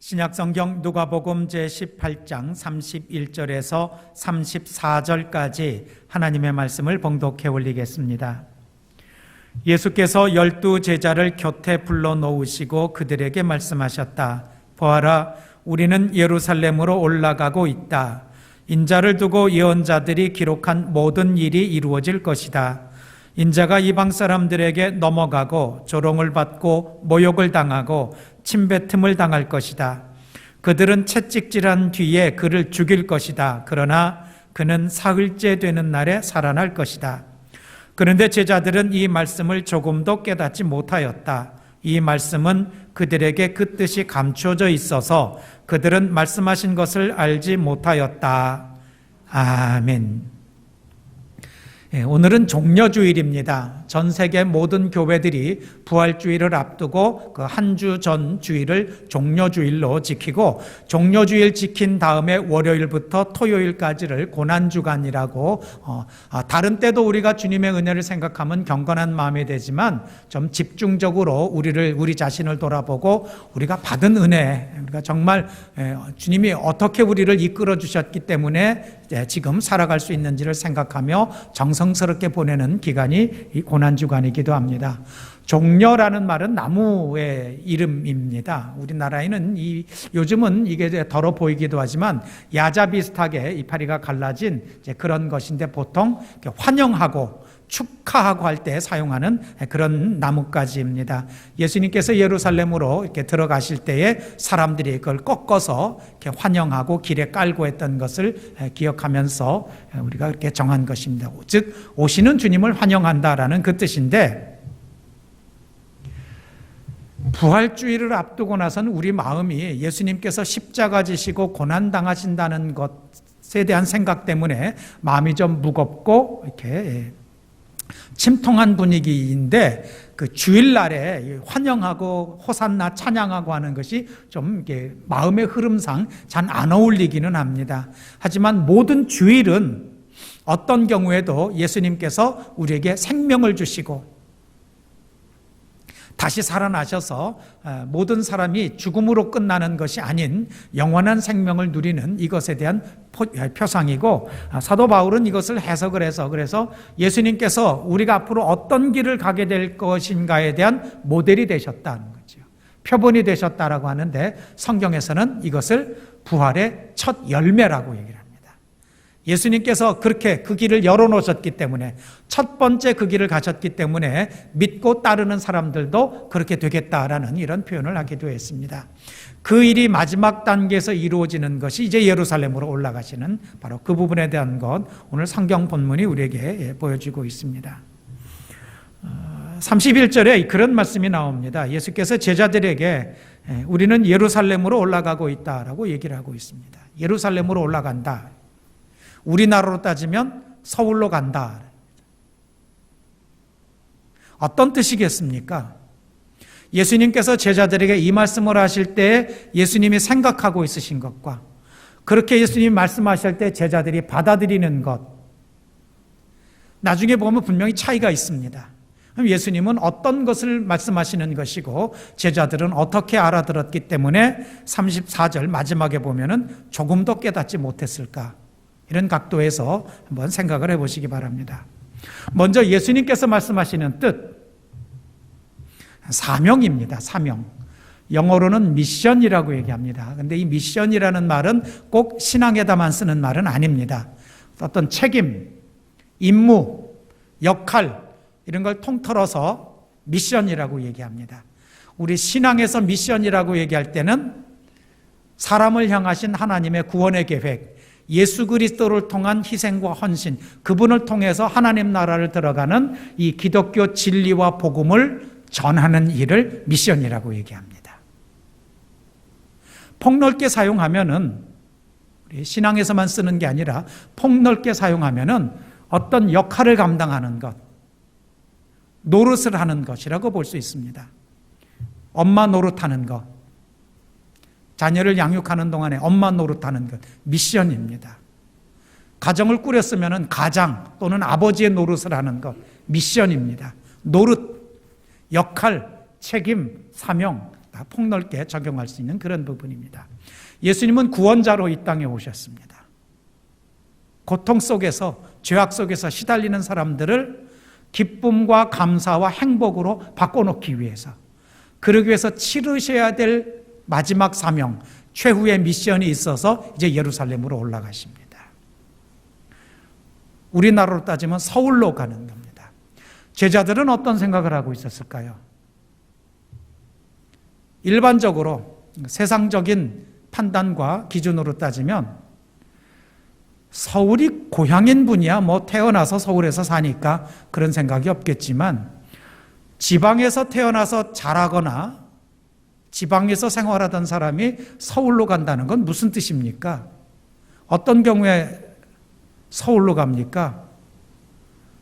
신약성경 누가복음 제18장 31절에서 34절까지 하나님의 말씀을 봉독해 올리겠습니다. 예수께서 12 제자를 곁에 불러놓으시고 그들에게 말씀하셨다. 보아라, 우리는 예루살렘으로 올라가고 있다. 인자를 두고 예언자들이 기록한 모든 일이 이루어질 것이다. 인자가 이방 사람들에게 넘어가고 조롱을 받고 모욕을 당하고 침뱉음을 당할 것이다. 그들은 채찍질한 뒤에 그를 죽일 것이다. 그러나 그는 사흘째 되는 날에 살아날 것이다. 그런데 제자들은 이 말씀을 조금도 깨닫지 못하였다. 이 말씀은 그들에게 그 뜻이 감춰져 있어서 그들은 말씀하신 것을 알지 못하였다. 아멘. 오늘은 종려주일입니다. 전 세계 모든 교회들이 부활주일을 앞두고 그 한 주 전 주일을 종려주일로 지키고, 종려주일 지킨 다음에 월요일부터 토요일까지를 고난주간이라고, 다른 때도 우리가 주님의 은혜를 생각하면 경건한 마음이 되지만 좀 집중적으로 우리 자신을 돌아보고 우리가 받은 은혜, 우리가 정말 주님이 어떻게 우리를 이끌어 주셨기 때문에 지금 살아갈 수 있는지를 생각하며 정성스럽게 보내는 기간이 이 고난주간이기도 합니다. 종려라는 말은 나무의 이름입니다. 우리나라에는 요즘은 이게 덜어 보이기도 하지만 야자 비슷하게 이파리가 갈라진 그런 것인데, 보통 환영하고 축하하고 할 때 사용하는 그런 나뭇가지입니다. 예수님께서 예루살렘으로 이렇게 들어가실 때에 사람들이 그걸 꺾어서 이렇게 환영하고 길에 깔고 했던 것을 기억하면서 우리가 이렇게 정한 것입니다. 즉, 오시는 주님을 환영한다라는 그 뜻인데, 부활주의를 앞두고 나서는 우리 마음이 예수님께서 십자가 지시고 고난당하신다는 것에 대한 생각 때문에 마음이 좀 무겁고 이렇게 침통한 분위기인데, 그 주일날에 환영하고 호산나 찬양하고 하는 것이 좀 이게 마음의 흐름상 잘 안 어울리기는 합니다. 하지만 모든 주일은 어떤 경우에도 예수님께서 우리에게 생명을 주시고 다시 살아나셔서 모든 사람이 죽음으로 끝나는 것이 아닌 영원한 생명을 누리는 이것에 대한 표상이고, 사도 바울은 이것을 해석을 해서 그래서 예수님께서 우리가 앞으로 어떤 길을 가게 될 것인가에 대한 모델이 되셨다는 거죠. 표본이 되셨다라고 하는데, 성경에서는 이것을 부활의 첫 열매라고 얘기를 합니다. 예수님께서 그렇게 그 길을 열어놓으셨기 때문에, 첫 번째 그 길을 가셨기 때문에 믿고 따르는 사람들도 그렇게 되겠다라는 이런 표현을 하기도 했습니다. 그 일이 마지막 단계에서 이루어지는 것이 이제 예루살렘으로 올라가시는 바로 그 부분에 대한 것, 오늘 성경 본문이 우리에게 보여주고 있습니다. 31절에 그런 말씀이 나옵니다. 예수께서 제자들에게 우리는 예루살렘으로 올라가고 있다라고 얘기를 하고 있습니다. 예루살렘으로 올라간다. 우리나라로 따지면 서울로 간다. 어떤 뜻이겠습니까? 예수님께서 제자들에게 이 말씀을 하실 때 예수님이 생각하고 있으신 것과 그렇게 예수님이 말씀하실 때 제자들이 받아들이는 것, 나중에 보면 분명히 차이가 있습니다. 그럼 예수님은 어떤 것을 말씀하시는 것이고 제자들은 어떻게 알아들었기 때문에 34절 마지막에 보면은 조금도 깨닫지 못했을까? 이런 각도에서 한번 생각을 해보시기 바랍니다. 먼저 예수님께서 말씀하시는 뜻, 사명입니다. 사명. 영어로는 미션이라고 얘기합니다. 그런데 이 미션이라는 말은 꼭 신앙에다만 쓰는 말은 아닙니다. 어떤 책임, 임무, 역할 이런 걸 통틀어서 미션이라고 얘기합니다. 우리 신앙에서 미션이라고 얘기할 때는 사람을 향하신 하나님의 구원의 계획, 예수 그리스도를 통한 희생과 헌신, 그분을 통해서 하나님 나라를 들어가는 이 기독교 진리와 복음을 전하는 일을 미션이라고 얘기합니다. 폭넓게 사용하면은, 우리 신앙에서만 쓰는 게 아니라 폭넓게 사용하면은 어떤 역할을 감당하는 것, 노릇을 하는 것이라고 볼 수 있습니다. 엄마 노릇하는 것, 자녀를 양육하는 동안에 엄마 노릇하는 것, 미션입니다. 가정을 꾸렸으면 가장 또는 아버지의 노릇을 하는 것, 미션입니다. 노릇, 역할, 책임, 사명, 폭넓게 적용할 수 있는 그런 부분입니다. 예수님은 구원자로 이 땅에 오셨습니다. 고통 속에서, 죄악 속에서 시달리는 사람들을 기쁨과 감사와 행복으로 바꿔놓기 위해서, 그러기 위해서 치르셔야 될 마지막 사명, 최후의 미션이 있어서 이제 예루살렘으로 올라가십니다. 우리나라로 따지면 서울로 가는 겁니다. 제자들은 어떤 생각을 하고 있었을까요? 일반적으로 세상적인 판단과 기준으로 따지면 서울이 고향인 분이야 태어나서 서울에서 사니까 그런 생각이 없겠지만, 지방에서 태어나서 자라거나 지방에서 생활하던 사람이 서울로 간다는 건 무슨 뜻입니까? 어떤 경우에 서울로 갑니까?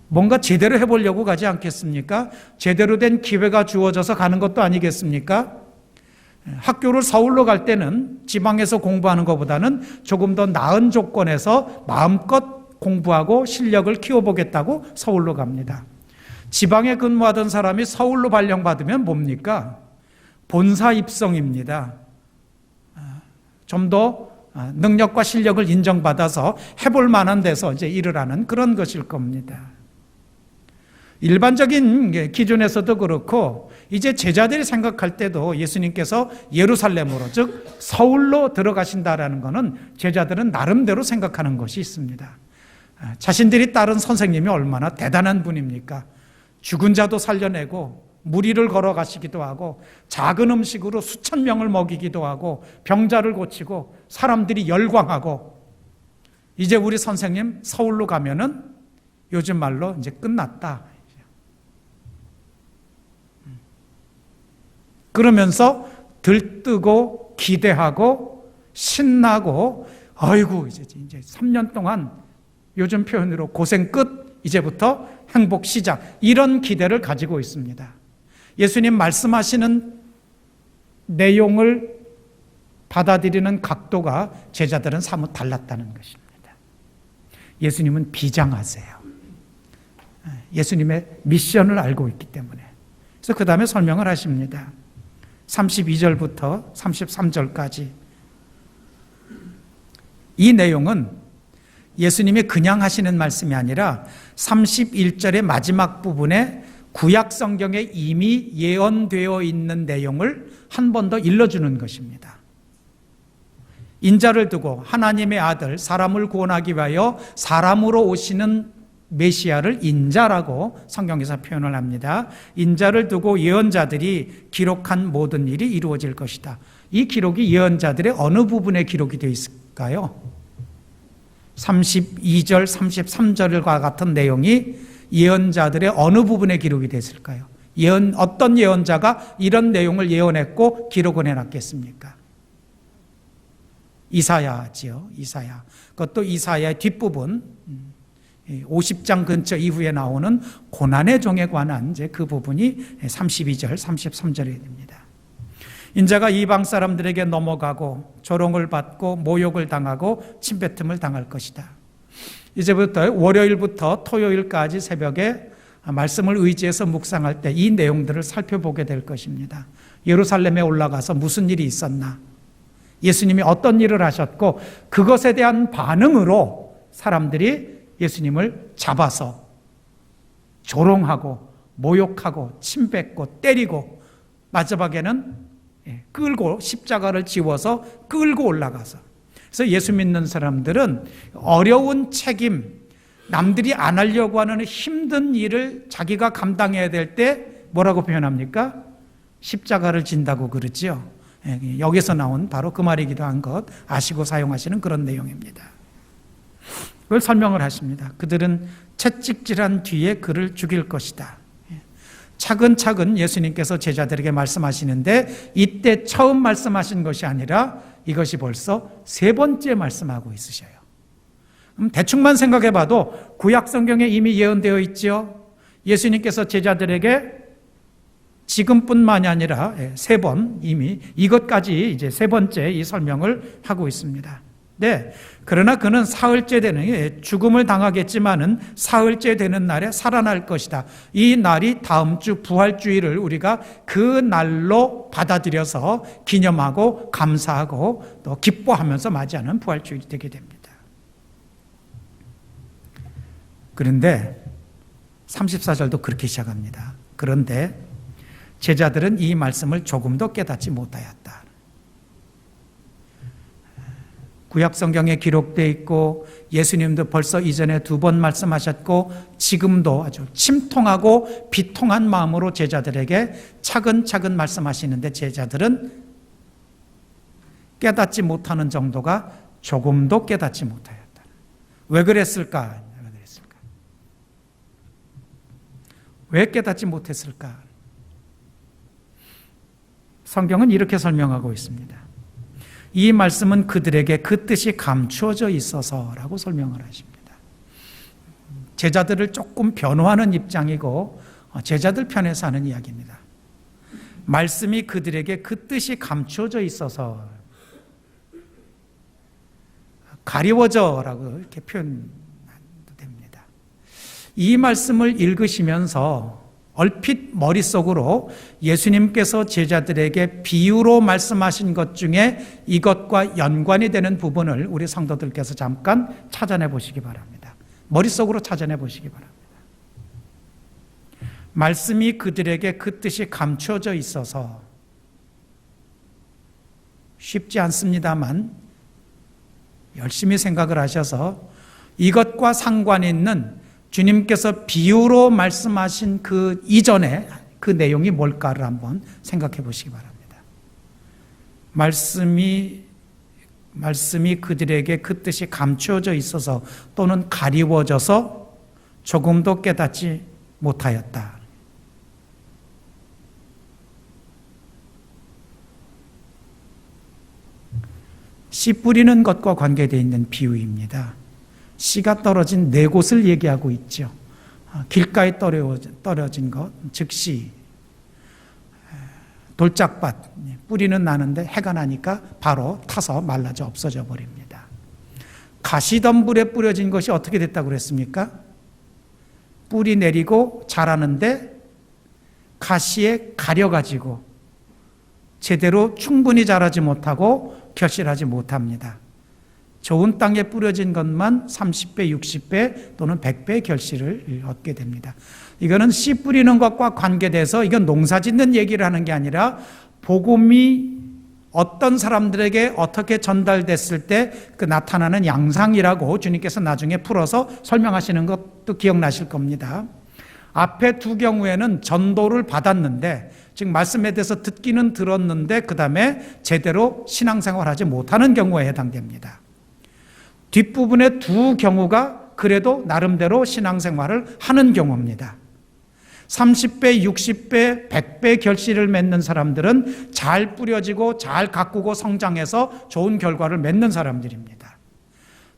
뭔가 제대로 해보려고 가지 않겠습니까? 제대로 된 기회가 주어져서 가는 것도 아니겠습니까? 학교를 서울로 갈 때는 지방에서 공부하는 것보다는 조금 더 나은 조건에서 마음껏 공부하고 실력을 키워보겠다고 서울로 갑니다. 지방에 근무하던 사람이 서울로 발령받으면 뭡니까? 본사 입성입니다. 좀 더 능력과 실력을 인정받아서 해볼 만한 데서 이제 일을 하는 그런 것일 겁니다. 일반적인 기준에서도 그렇고, 이제 제자들이 생각할 때도 예수님께서 예루살렘으로, 즉 서울로 들어가신다라는 것은 제자들은 나름대로 생각하는 것이 있습니다. 자신들이 따른 선생님이 얼마나 대단한 분입니까? 죽은 자도 살려내고 무리를 걸어가시기도 하고 작은 음식으로 수천 명을 먹이기도 하고 병자를 고치고 사람들이 열광하고, 이제 우리 선생님 서울로 가면은 요즘 말로 이제 끝났다. 그러면서 들뜨고 기대하고 신나고, 아이고 이제 3년 동안 요즘 표현으로 고생 끝, 이제부터 행복 시작, 이런 기대를 가지고 있습니다. 예수님 말씀하시는 내용을 받아들이는 각도가 제자들은 사뭇 달랐다는 것입니다. 예수님은 비장하세요. 예수님의 미션을 알고 있기 때문에. 그래서 그 다음에 설명을 하십니다. 32절부터 33절까지. 이 내용은 예수님이 그냥 하시는 말씀이 아니라 31절의 마지막 부분에 구약 성경에 이미 예언되어 있는 내용을 한 번 더 일러주는 것입니다. 인자를 두고 하나님의 아들, 사람을 구원하기 위하여 사람으로 오시는 메시아를 인자라고 성경에서 표현을 합니다. 인자를 두고 예언자들이 기록한 모든 일이 이루어질 것이다. 이 기록이 예언자들의 어느 부분에 기록이 되어 있을까요? 32절, 33절과 같은 내용이 예언자들의 어느 부분에 기록이 됐을까요? 어떤 예언자가 이런 내용을 예언했고 기록을 해놨겠습니까? 이사야지요. 이사야. 그것도 이사야의 뒷부분, 50장 근처 이후에 나오는 고난의 종에 관한 이제 그 부분이 32절, 33절이 됩니다. 인자가 이방 사람들에게 넘어가고 조롱을 받고 모욕을 당하고 침뱉음을 당할 것이다. 이제부터 월요일부터 토요일까지 새벽에 말씀을 의지해서 묵상할 때 이 내용들을 살펴보게 될 것입니다. 예루살렘에 올라가서 무슨 일이 있었나? 예수님이 어떤 일을 하셨고 그것에 대한 반응으로 사람들이 예수님을 잡아서 조롱하고 모욕하고 침뱉고 때리고 마지막에는 끌고 십자가를 지워서 끌고 올라가서, 그래서 예수 믿는 사람들은 어려운 책임, 남들이 안 하려고 하는 힘든 일을 자기가 감당해야 될 때 뭐라고 표현합니까? 십자가를 진다고 그러죠. 여기서 나온 바로 그 말이기도 한 것 아시고 사용하시는 그런 내용입니다. 그걸 설명을 하십니다. 그들은 채찍질한 뒤에 그를 죽일 것이다. 차근차근 예수님께서 제자들에게 말씀하시는데 이때 처음 말씀하신 것이 아니라 이것이 벌써 세 번째 말씀하고 있으셔요. 대충만 생각해 봐도 구약 성경에 이미 예언되어 있죠. 예수님께서 제자들에게 지금뿐만이 아니라 세 번 이미 이것까지 이제 세 번째 이 설명을 하고 있습니다. 네, 그러나 그는 사흘째 되는, 죽음을 당하겠지만은 사흘째 되는 날에 살아날 것이다. 이 날이 다음 주 부활주일을 우리가 그 날로 받아들여서 기념하고 감사하고 또 기뻐하면서 맞이하는 부활주일이 되게 됩니다. 그런데 34절도 그렇게 시작합니다. 그런데 제자들은 이 말씀을 조금도 깨닫지 못하였다. 구약 성경에 기록되어 있고 예수님도 벌써 이전에 2번 말씀하셨고 지금도 아주 침통하고 비통한 마음으로 제자들에게 차근차근 말씀하시는데 제자들은 깨닫지 못하는 정도가 조금도 깨닫지 못하였다. 왜 그랬을까? 왜 깨닫지 못했을까? 성경은 이렇게 설명하고 있습니다. 이 말씀은 그들에게 그 뜻이 감추어져 있어서라고 설명을 하십니다. 제자들을 조금 변호하는 입장이고 제자들 편에서 하는 이야기입니다. 말씀이 그들에게 그 뜻이 감추어져 있어서 가리워져라고 이렇게 표현됩니다. 이 말씀을 읽으시면서 얼핏 머릿속으로 예수님께서 제자들에게 비유로 말씀하신 것 중에 이것과 연관이 되는 부분을 우리 성도들께서 잠깐 찾아내 보시기 바랍니다. 머릿속으로 찾아내 보시기 바랍니다. 말씀이 그들에게 그 뜻이 감추어져 있어서 쉽지 않습니다만 열심히 생각을 하셔서 이것과 상관이 있는 주님께서 비유로 말씀하신 그 이전에 그 내용이 뭘까를 한번 생각해 보시기 바랍니다. 말씀이 그들에게 그 뜻이 감추어져 있어서 또는 가리워져서 조금도 깨닫지 못하였다. 씨 뿌리는 것과 관계되어 있는 비유입니다. 씨가 떨어진 4곳을 얘기하고 있죠. 길가에 떨어진 것, 즉 씨, 돌짝밭, 뿌리는 나는데 해가 나니까 바로 타서 말라져 없어져 버립니다. 가시덤불에 뿌려진 것이 어떻게 됐다고 그랬습니까? 뿌리 내리고 자라는데 가시에 가려가지고 제대로 충분히 자라지 못하고 결실하지 못합니다. 좋은 땅에 뿌려진 것만 30배, 60배 또는 100배의 결실을 얻게 됩니다. 이거는 씨 뿌리는 것과 관계돼서 이건 농사 짓는 얘기를 하는 게 아니라 복음이 어떤 사람들에게 어떻게 전달됐을 때 그 나타나는 양상이라고 주님께서 나중에 풀어서 설명하시는 것도 기억나실 겁니다. 앞에 2 경우에는 전도를 받았는데, 즉 말씀에 대해서 듣기는 들었는데 그 다음에 제대로 신앙생활하지 못하는 경우에 해당됩니다. 뒷부분의 2 경우가 그래도 나름대로 신앙생활을 하는 경우입니다. 30배, 60배, 100배 결실을 맺는 사람들은 잘 뿌려지고 잘 가꾸고 성장해서 좋은 결과를 맺는 사람들입니다.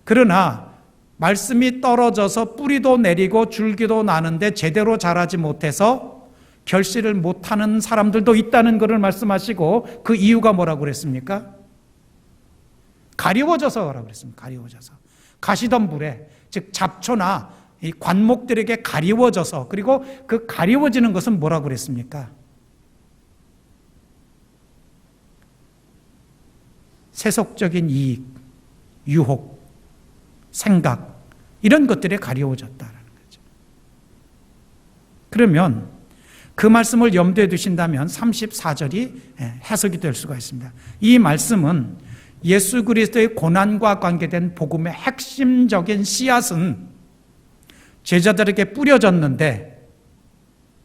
그러나 말씀이 떨어져서 뿌리도 내리고 줄기도 나는데 제대로 자라지 못해서 결실을 못하는 사람들도 있다는 것을 말씀하시고 그 이유가 뭐라고 그랬습니까? 가리워져서라고 그랬습니다. 가리워져서. 가시덤불에, 즉 잡초나 이 관목들에게 가리워져서, 그리고 그 가리워지는 것은 뭐라고 그랬습니까? 세속적인 이익, 유혹, 생각, 이런 것들에 가리워졌다는 거죠. 그러면 그 말씀을 염두에 두신다면 34절이 해석이 될 수가 있습니다. 이 말씀은 예수 그리스도의 고난과 관계된 복음의 핵심적인 씨앗은 제자들에게 뿌려졌는데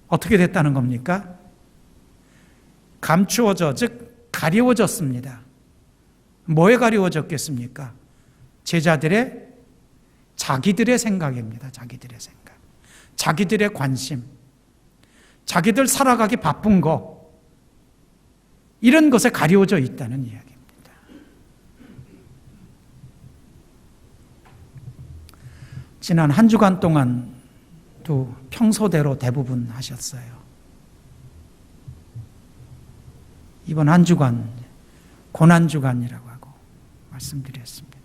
어떻게 됐다는 겁니까? 감추어져, 즉 가리워졌습니다. 뭐에 가리워졌겠습니까? 자기들의 생각입니다. 자기들의 생각, 자기들의 관심, 자기들 살아가기 바쁜 거, 이런 것에 가리워져 있다는 이야기입니다. 지난 한 주간 동안도 평소대로 대부분 하셨어요. 이번 한 주간 고난주간이라고 하고 말씀드렸습니다.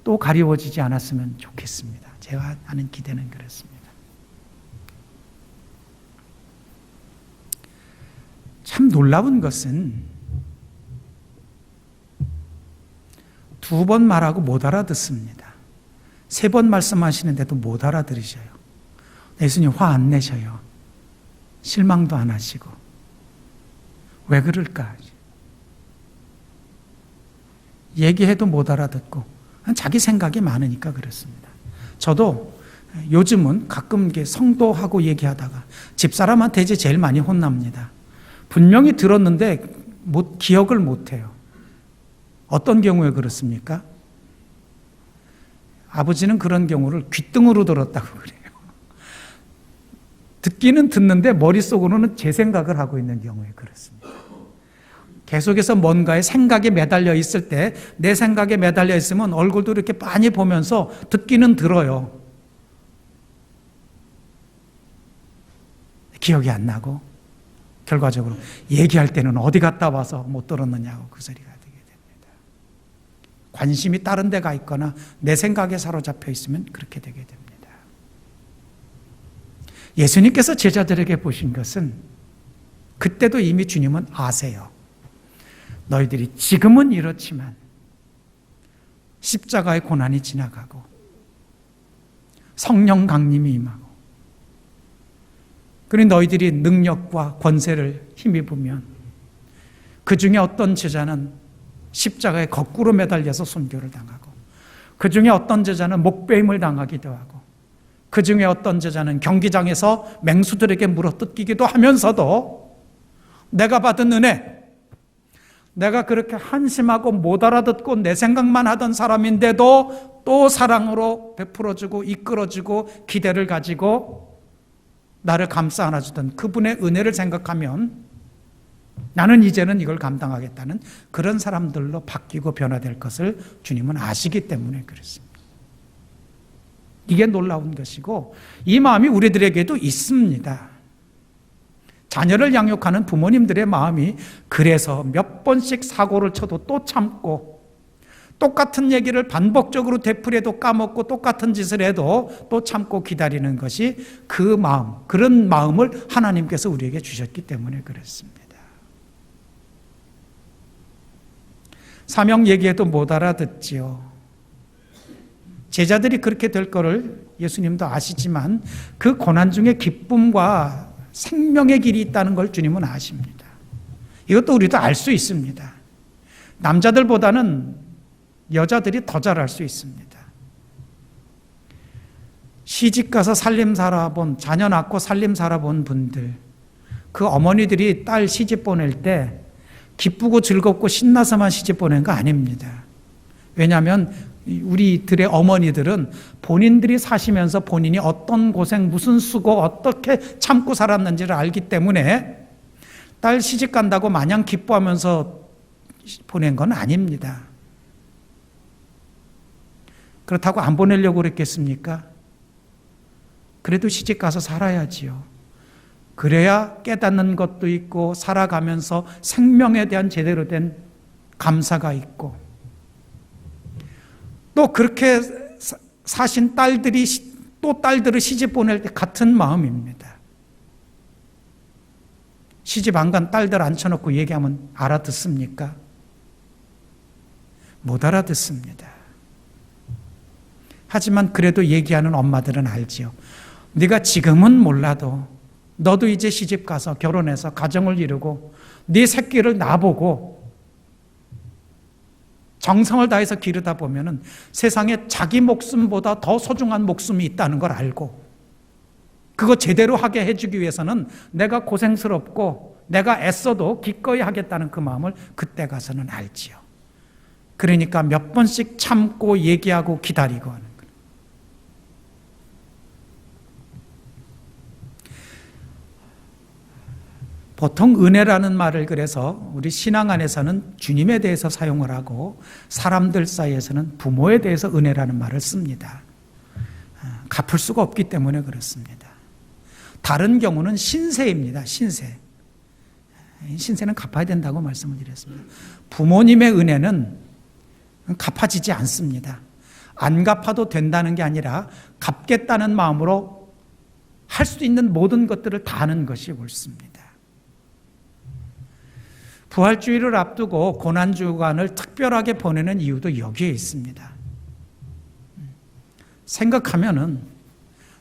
또 가리워지지 않았으면 좋겠습니다. 제가 하는 기대는 그렇습니다. 참 놀라운 것은 2번 말하고 못 알아듣습니다. 3번 말씀하시는데도 못 알아들으셔요. 예수님 화 안 내셔요. 실망도 안 하시고. 왜 그럴까? 얘기해도 못 알아듣고 자기 생각이 많으니까 그렇습니다. 저도 요즘은 가끔 성도하고 얘기하다가 집사람한테 이제 제일 많이 혼납니다. 분명히 들었는데 기억을 못해요. 어떤 경우에 그렇습니까? 아버지는 그런 경우를 귓등으로 들었다고 그래요. 듣기는 듣는데 머릿속으로는 제 생각을 하고 있는 경우에 그렇습니다. 계속해서 뭔가에 생각에 매달려 있을 때 내 생각에 매달려 있으면 얼굴도 이렇게 많이 보면서 듣기는 들어요. 기억이 안 나고 결과적으로 얘기할 때는 어디 갔다 와서 못 들었느냐고 그 소리가 되게 됩니다. 관심이 다른 데 가 있거나 내 생각에 사로잡혀 있으면 그렇게 되게 됩니다. 예수님께서 제자들에게 보신 것은 그때도 이미 주님은 아세요. 너희들이 지금은 이렇지만 십자가의 고난이 지나가고 성령 강림이 임하고 그리고 너희들이 능력과 권세를 힘입으면 그 중에 어떤 제자는 십자가에 거꾸로 매달려서 순교를 당하고 그 중에 어떤 제자는 목베임을 당하기도 하고 그 중에 어떤 제자는 경기장에서 맹수들에게 물어뜯기기도 하면서도 내가 받은 은혜, 내가 그렇게 한심하고 못 알아듣고 내 생각만 하던 사람인데도 또 사랑으로 베풀어주고 이끌어주고 기대를 가지고 나를 감싸 안아주던 그분의 은혜를 생각하면 나는 이제는 이걸 감당하겠다는 그런 사람들로 바뀌고 변화될 것을 주님은 아시기 때문에 그렇습니다. 이게 놀라운 것이고 이 마음이 우리들에게도 있습니다. 자녀를 양육하는 부모님들의 마음이 그래서 몇 번씩 사고를 쳐도 또 참고 똑같은 얘기를 반복적으로 되풀이해도 까먹고 똑같은 짓을 해도 또 참고 기다리는 것이 그 마음, 그런 마음을 하나님께서 우리에게 주셨기 때문에 그렇습니다. 사명 얘기해도 못 알아듣지요. 제자들이 그렇게 될 거를 예수님도 아시지만 그 고난 중에 기쁨과 생명의 길이 있다는 걸 주님은 아십니다. 이것도 우리도 알 수 있습니다. 남자들보다는 여자들이 더 잘 알 수 있습니다. 시집가서 살림 살아본, 자녀 낳고 살림 살아본 분들, 그 어머니들이 딸 시집 보낼 때 기쁘고 즐겁고 신나서만 시집 보낸 거 아닙니다. 왜냐하면 우리들의 어머니들은 본인들이 사시면서 본인이 어떤 고생, 무슨 수고, 어떻게 참고 살았는지를 알기 때문에 딸 시집 간다고 마냥 기뻐하면서 보낸 건 아닙니다. 그렇다고 안 보내려고 그랬겠습니까? 그래도 시집 가서 살아야지요. 그래야 깨닫는 것도 있고 살아가면서 생명에 대한 제대로 된 감사가 있고 또 그렇게 사신 딸들이 또 딸들을 시집 보낼 때 같은 마음입니다. 시집 안 간 딸들 앉혀놓고 얘기하면 알아듣습니까? 못 알아듣습니다. 하지만 그래도 얘기하는 엄마들은 알지요. 네가 지금은 몰라도 너도 이제 시집 가서 결혼해서 가정을 이루고 네 새끼를 낳아보고 정성을 다해서 기르다 보면은 세상에 자기 목숨보다 더 소중한 목숨이 있다는 걸 알고 그거 제대로 하게 해주기 위해서는 내가 고생스럽고 내가 애써도 기꺼이 하겠다는 그 마음을 그때 가서는 알지요. 그러니까 몇 번씩 참고 얘기하고 기다리고 하는 거예요. 보통 은혜라는 말을 그래서 우리 신앙 안에서는 주님에 대해서 사용을 하고 사람들 사이에서는 부모에 대해서 은혜라는 말을 씁니다. 갚을 수가 없기 때문에 그렇습니다. 다른 경우는 신세입니다. 신세. 신세는 갚아야 된다고 말씀을 드렸습니다. 부모님의 은혜는 갚아지지 않습니다. 안 갚아도 된다는 게 아니라 갚겠다는 마음으로 할 수 있는 모든 것들을 다 하는 것이 옳습니다. 부활주의를 앞두고 고난주간을 특별하게 보내는 이유도 여기에 있습니다. 생각하면은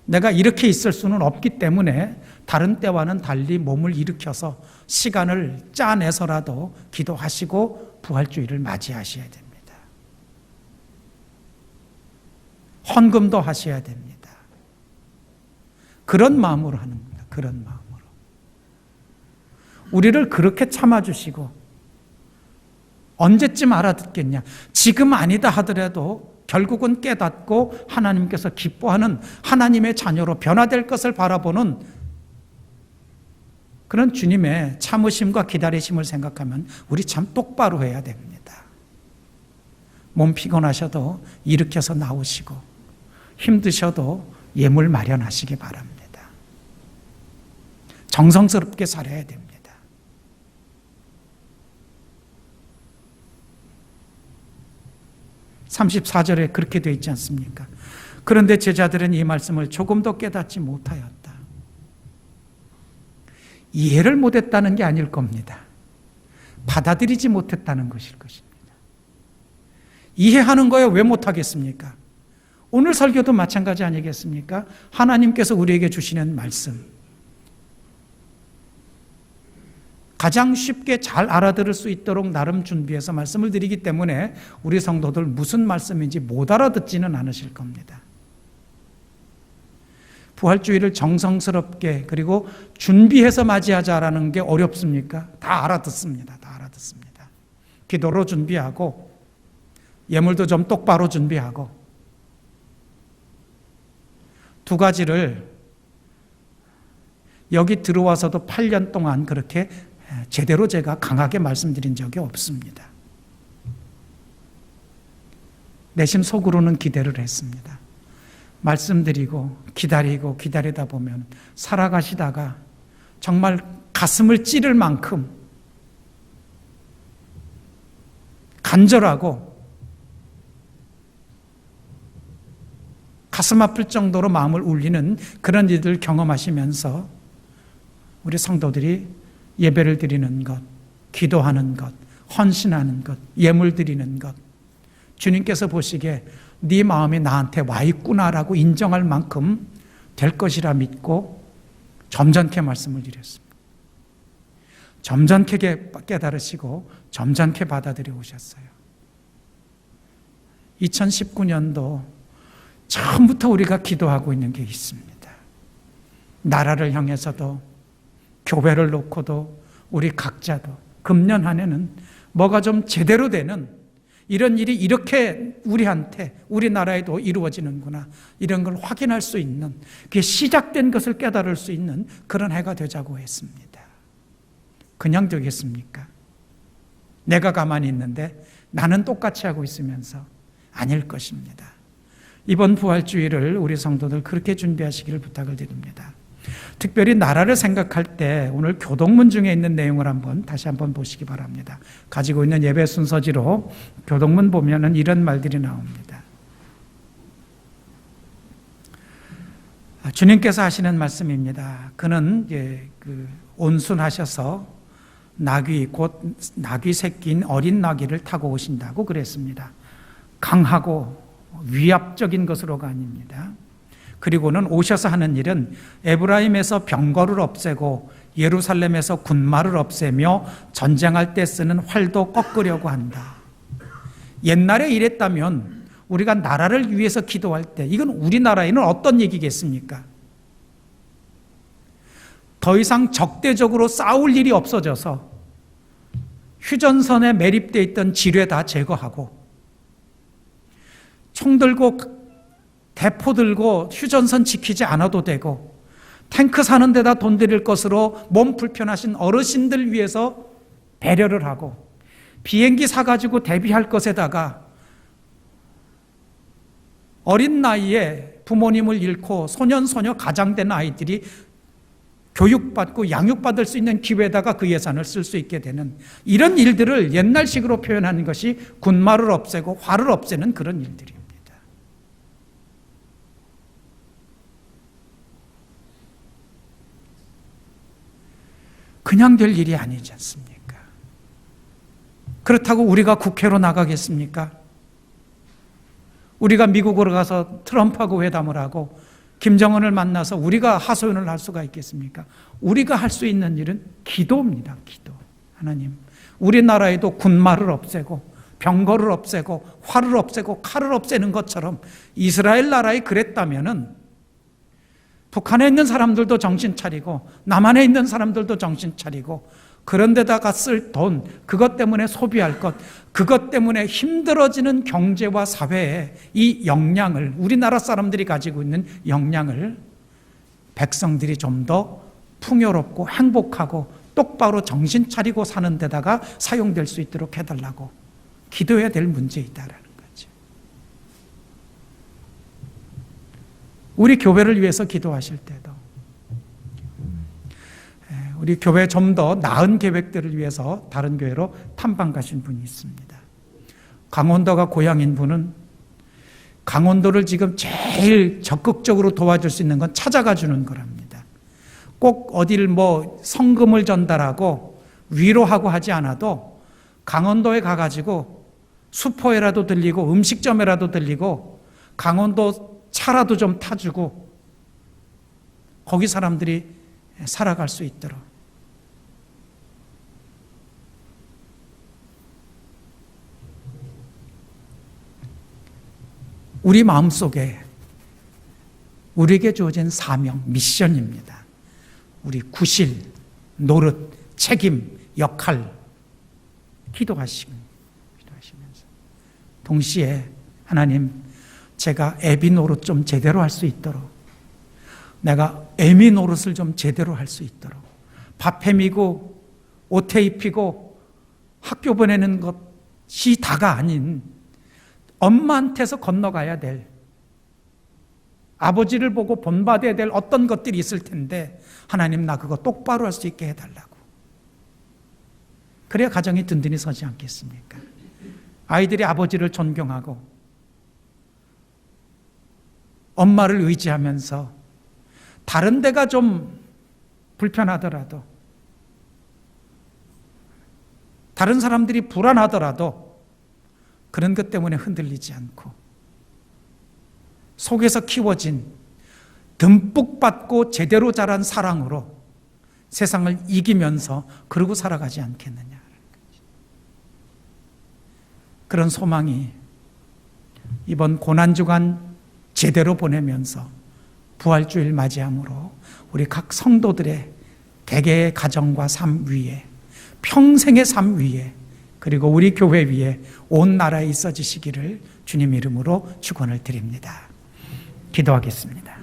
내가 이렇게 있을 수는 없기 때문에 다른 때와는 달리 몸을 일으켜서 시간을 짜내서라도 기도하시고 부활주의를 맞이하셔야 됩니다. 헌금도 하셔야 됩니다. 그런 마음으로 하는 겁니다. 그런 마음으로. 우리를 그렇게 참아주시고 언제쯤 알아듣겠냐. 지금 아니다 하더라도 결국은 깨닫고 하나님께서 기뻐하는 하나님의 자녀로 변화될 것을 바라보는 그런 주님의 참으심과 기다리심을 생각하면 우리 참 똑바로 해야 됩니다. 몸 피곤하셔도 일으켜서 나오시고 힘드셔도 예물 마련하시기 바랍니다. 정성스럽게 살아야 됩니다. 34절에 그렇게 되어 있지 않습니까? 그런데 제자들은 이 말씀을 조금도 깨닫지 못하였다. 이해를 못했다는 게 아닐 겁니다. 받아들이지 못했다는 것일 것입니다. 이해하는 거에 왜 못하겠습니까? 오늘 설교도 마찬가지 아니겠습니까? 하나님께서 우리에게 주시는 말씀, 가장 쉽게 잘 알아들을 수 있도록 나름 준비해서 말씀을 드리기 때문에 우리 성도들 무슨 말씀인지 못 알아듣지는 않으실 겁니다. 부활주의를 정성스럽게 그리고 준비해서 맞이하자라는 게 어렵습니까? 다 알아듣습니다. 다 알아듣습니다. 기도로 준비하고 예물도 좀 똑바로 준비하고 두 가지를 여기 들어와서도 8년 동안 그렇게 제대로 제가 강하게 말씀드린 적이 없습니다. 내심 속으로는 기대를 했습니다. 말씀드리고 기다리고 기다리다 보면 살아가시다가 정말 가슴을 찌를 만큼 간절하고 가슴 아플 정도로 마음을 울리는 그런 일들을 경험하시면서 우리 성도들이 예배를 드리는 것, 기도하는 것, 헌신하는 것, 예물 드리는 것, 주님께서 보시기에 네 마음이 나한테 와 있구나라고 인정할 만큼 될 것이라 믿고 점잖게 말씀을 드렸습니다. 점잖게 깨달으시고 점잖게 받아들여 오셨어요. 2019년도 처음부터 우리가 기도하고 있는 게 있습니다. 나라를 향해서도 교회를 놓고도 우리 각자도 금년 한 해는 뭐가 좀 제대로 되는 이런 일이 이렇게 우리한테 우리나라에도 이루어지는구나 이런 걸 확인할 수 있는 그게 시작된 것을 깨달을 수 있는 그런 해가 되자고 했습니다. 그냥 되겠습니까? 내가 가만히 있는데 나는 똑같이 하고 있으면서 아닐 것입니다. 이번 부활주의를 우리 성도들 그렇게 준비하시기를 부탁을 드립니다. 특별히 나라를 생각할 때 오늘 교동문 중에 있는 내용을 다시 한번 보시기 바랍니다. 가지고 있는 예배 순서지로 교동문 보면은 이런 말들이 나옵니다. 주님께서 하시는 말씀입니다. 그는 온순하셔서 곧 나귀 새끼인 어린 나귀를 타고 오신다고 그랬습니다. 강하고 위압적인 것으로가 아닙니다. 그리고는 오셔서 하는 일은 에브라임에서 병거를 없애고 예루살렘에서 군마를 없애며 전쟁할 때 쓰는 활도 꺾으려고 한다. 옛날에 이랬다면 우리가 나라를 위해서 기도할 때 이건 우리나라에는 어떤 얘기겠습니까? 더 이상 적대적으로 싸울 일이 없어져서 휴전선에 매립되어 있던 지뢰 다 제거하고 총 들고 대포 들고 휴전선 지키지 않아도 되고 탱크 사는 데다 돈 들일 것으로 몸 불편하신 어르신들 위해서 배려를 하고 비행기 사가지고 대비할 것에다가 어린 나이에 부모님을 잃고 소년소녀 가장된 아이들이 교육받고 양육받을 수 있는 기회에다가 그 예산을 쓸 수 있게 되는 이런 일들을 옛날식으로 표현하는 것이 군마를 없애고 활을 없애는 그런 일들입니다. 그냥 될 일이 아니지 않습니까? 그렇다고 우리가 국회로 나가겠습니까? 우리가 미국으로 가서 트럼프하고 회담을 하고 김정은을 만나서 우리가 하소연을 할 수가 있겠습니까? 우리가 할 수 있는 일은 기도입니다. 기도. 하나님, 우리나라에도 군말을 없애고 병거를 없애고 활을 없애고 칼을 없애는 것처럼 이스라엘 나라에 그랬다면은 북한에 있는 사람들도 정신 차리고 남한에 있는 사람들도 정신 차리고 그런 데다가 쓸 돈, 그것 때문에 소비할 것, 그것 때문에 힘들어지는 경제와 사회의 이 역량을, 우리나라 사람들이 가지고 있는 역량을 백성들이 좀 더 풍요롭고 행복하고 똑바로 정신 차리고 사는 데다가 사용될 수 있도록 해달라고 기도해야 될 문제이다라는 거죠. 우리 교회를 위해서 기도하실 때도 우리 교회 좀 더 나은 계획들을 위해서 다른 교회로 탐방 가신 분이 있습니다. 강원도가 고향인 분은 강원도를 지금 제일 적극적으로 도와줄 수 있는 건 찾아가 주는 거랍니다. 꼭 어딜 성금을 전달하고 위로하고 하지 않아도 강원도에 가가지고 수포에라도 들리고 음식점에라도 들리고 강원도 차라도 좀 타주고 거기 사람들이 살아갈 수 있도록. 우리 마음속에 우리에게 주어진 사명, 미션입니다. 우리 구실, 노릇, 책임, 역할 기도하시면서 동시에 하나님, 제가 애비 노릇 좀 제대로 할 수 있도록, 내가 애미 노릇을 좀 제대로 할 수 있도록, 밥 해미고 옷 입히고 학교 보내는 것이 다가 아닌 엄마한테서 건너가야 될, 아버지를 보고 본받아야 될 어떤 것들이 있을 텐데 하나님, 나 그거 똑바로 할 수 있게 해달라고. 그래야 가정이 든든히 서지 않겠습니까? 아이들이 아버지를 존경하고 엄마를 의지하면서 다른 데가 좀 불편하더라도, 다른 사람들이 불안하더라도 그런 것 때문에 흔들리지 않고 속에서 키워진 듬뿍 받고 제대로 자란 사랑으로 세상을 이기면서 그러고 살아가지 않겠느냐. 그런 소망이 이번 고난주간 제대로 보내면서 부활주일 맞이함으로 우리 각 성도들의 대개의 가정과 삶 위에, 평생의 삶 위에, 그리고 우리 교회 위에, 온 나라에 있어지시기를 주님 이름으로 축원을 드립니다. 기도하겠습니다.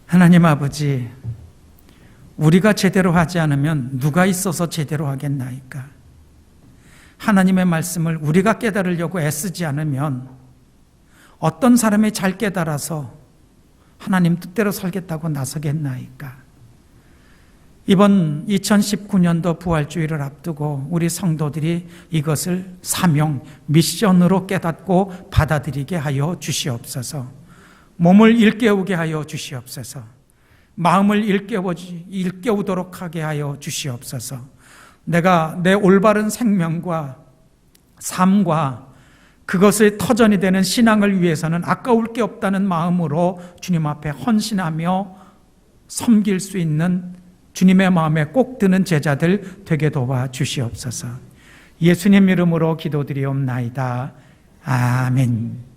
하나님 아버지, 우리가 제대로 하지 않으면 누가 있어서 제대로 하겠나이까? 하나님의 말씀을 우리가 깨달으려고 애쓰지 않으면 어떤 사람이 잘 깨달아서 하나님 뜻대로 살겠다고 나서겠나이까? 이번 2019년도 부활주의를 앞두고 우리 성도들이 이것을 사명, 미션으로 깨닫고 받아들이게 하여 주시옵소서. 몸을 일깨우게 하여 주시옵소서. 마음을 일깨우도록 하게 하여 주시옵소서. 내가 내 올바른 생명과 삶과 그것의 터전이 되는 신앙을 위해서는 아까울 게 없다는 마음으로 주님 앞에 헌신하며 섬길 수 있는 주님의 마음에 꼭 드는 제자들 되게 도와주시옵소서. 예수님 이름으로 기도드리옵나이다. 아멘.